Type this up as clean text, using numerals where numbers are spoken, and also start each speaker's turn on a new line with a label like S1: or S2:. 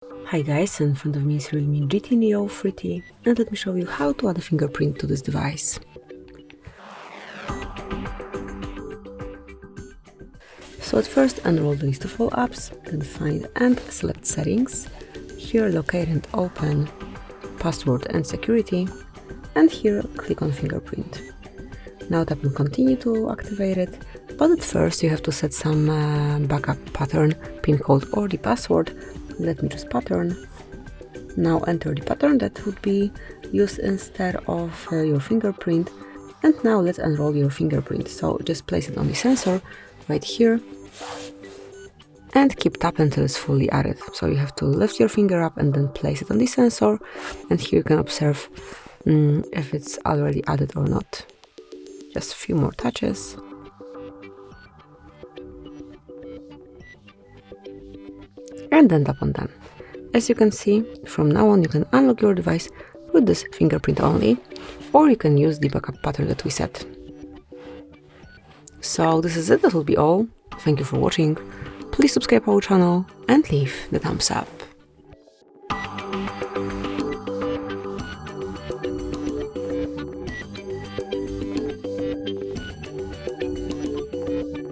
S1: Hi guys, in front of me is REALME GT NEO 3T, and let me show you how to add a fingerprint to this device. So at first enroll the list of all apps, then find and select settings. Here locate and open password and security, and here click on fingerprint. Now tap on continue to activate it, but at first you have to set some backup pattern, pin code or the password. Let me choose pattern. Now enter the pattern that would be used instead of your fingerprint, and now let's enroll your fingerprint. So just place it on the sensor right here and keep tapping until it's fully added. So you have to lift your finger up and then place it on the sensor, and here you can observe if it's already added or not. Just a few more touches. And then tap on done. As you can see, from now on you can unlock your device with this fingerprint only, or you can use the backup pattern that we set. So this is it, that will be all. Thank you for watching. Please subscribe our channel and leave the thumbs up.